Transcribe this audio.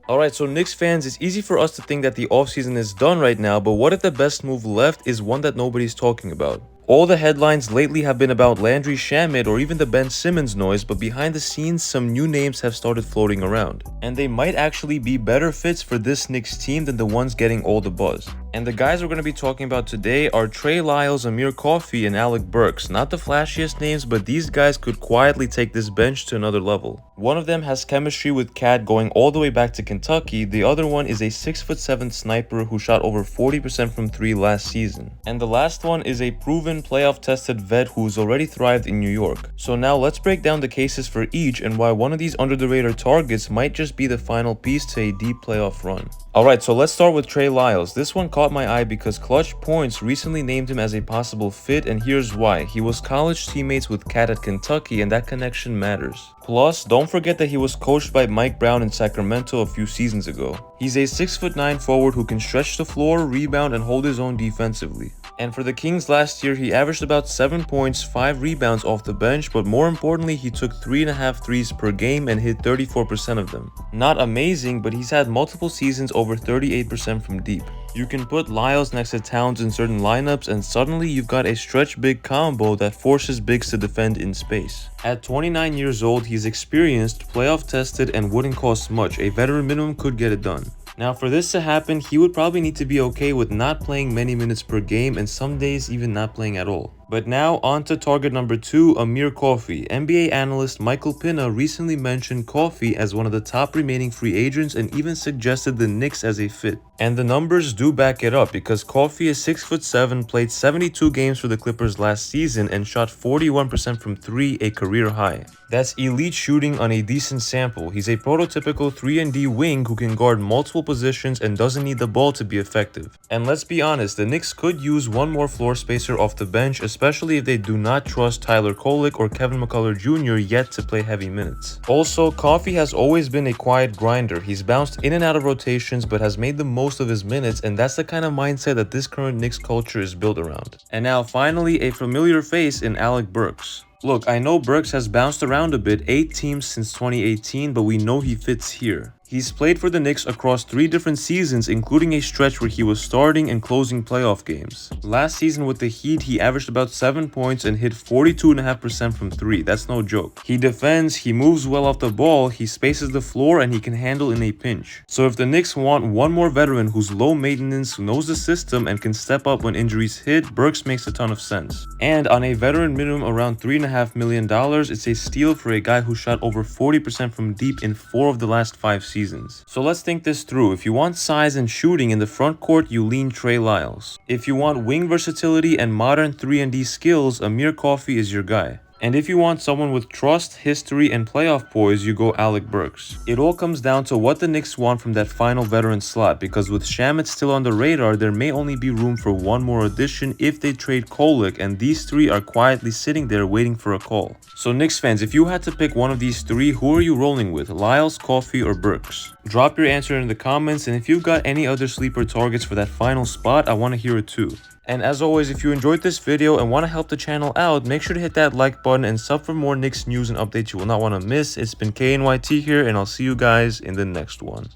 Alright, so Knicks fans, it's easy for us to think that the offseason is done right now, but what if the best move left is one that nobody's talking about? All the headlines lately have been about Landry Shamet or even the Ben Simmons noise, but behind the scenes, some new names have started floating around. And they might actually be better fits for this Knicks team than the ones getting all the buzz. And the guys we're going to be talking about today are Trey Lyles, Amir Coffee, and Alec Burks. Not the flashiest names, but these guys could quietly take this bench to another level. One of them has chemistry with Cat going all the way back to Kentucky. The other one is a 6'7" sniper who shot over 40% from 3 last season. And the last one is a proven playoff tested vet who's already thrived in New York. So now let's break down the cases for each and why one of these under the radar targets might just be the final piece to a deep playoff run. Alright, so let's start with Trey Lyles. This one caught my eye because Clutch Points recently named him as a possible fit, and here's why. He was college teammates with Cat at Kentucky, and that connection matters. Plus, don't forget that he was coached by Mike Brown in Sacramento a few seasons ago. He's a 6'9" forward who can stretch the floor, rebound, and hold his own defensively. And for the Kings last year, he averaged about 7 points, 5 rebounds off the bench, but more importantly, he took 3.5 threes per game and hit 34% of them. Not amazing, but he's had multiple seasons over 38% from deep. You can put Lyles next to Towns in certain lineups and suddenly you've got a stretch big combo that forces bigs to defend in space. At 29 years old, he's experienced, playoff tested, and wouldn't cost much. A veteran minimum could get it done. Now for this to happen, he would probably need to be okay with not playing many minutes per game and some days even not playing at all. But now on to target number 2, Amir Coffee. NBA analyst Michael Pina recently mentioned Coffee as one of the top remaining free agents and even suggested the Knicks as a fit. And the numbers do back it up because Coffee is 6'7", played 72 games for the Clippers last season and shot 41% from 3, a career high. That's elite shooting on a decent sample. He's a prototypical 3-and-D wing who can guard multiple positions and doesn't need the ball to be effective. And let's be honest, the Knicks could use one more floor spacer off the bench, especially if they do not trust Tyler Kolek or Kevin McCullough Jr. yet to play heavy minutes. Also, Coffee has always been a quiet grinder. He's bounced in and out of rotations but has made the most of his minutes, and that's the kind of mindset that this current Knicks culture is built around. And now finally, a familiar face in Alec Burks. Look, I know Burks has bounced around a bit, 8 teams since 2018, but we know he fits here. He's played for the Knicks across 3 different seasons, including a stretch where he was starting and closing playoff games. Last season with the Heat, he averaged about 7 points and hit 42.5% from 3. That's no joke. He defends, he moves well off the ball, he spaces the floor, and he can handle in a pinch. So if the Knicks want one more veteran who's low maintenance, who knows the system, and can step up when injuries hit, Burks makes a ton of sense. And on a veteran minimum around $3.5 million, it's a steal for a guy who shot over 40% from deep in 4 of the last 5 seasons. So let's think this through. If you want size and shooting in the front court, you lean Trey Lyles. If you want wing versatility and modern 3-and-D skills, Amir Coffee is your guy. And if you want someone with trust, history, and playoff poise, you go Alec Burks. It all comes down to what the Knicks want from that final veteran slot, because with Shamet still on the radar, there may only be room for one more addition if they trade Kolek, and these 3 are quietly sitting there waiting for a call. So Knicks fans, if you had to pick one of these 3, who are you rolling with? Lyles, Coffee, or Burks? Drop your answer in the comments, and if you've got any other sleeper targets for that final spot, I want to hear it too. And as always, if you enjoyed this video and want to help the channel out, make sure to hit that like button and sub for more Knicks news and updates you will not want to miss. It's been KNYT here, and I'll see you guys in the next one.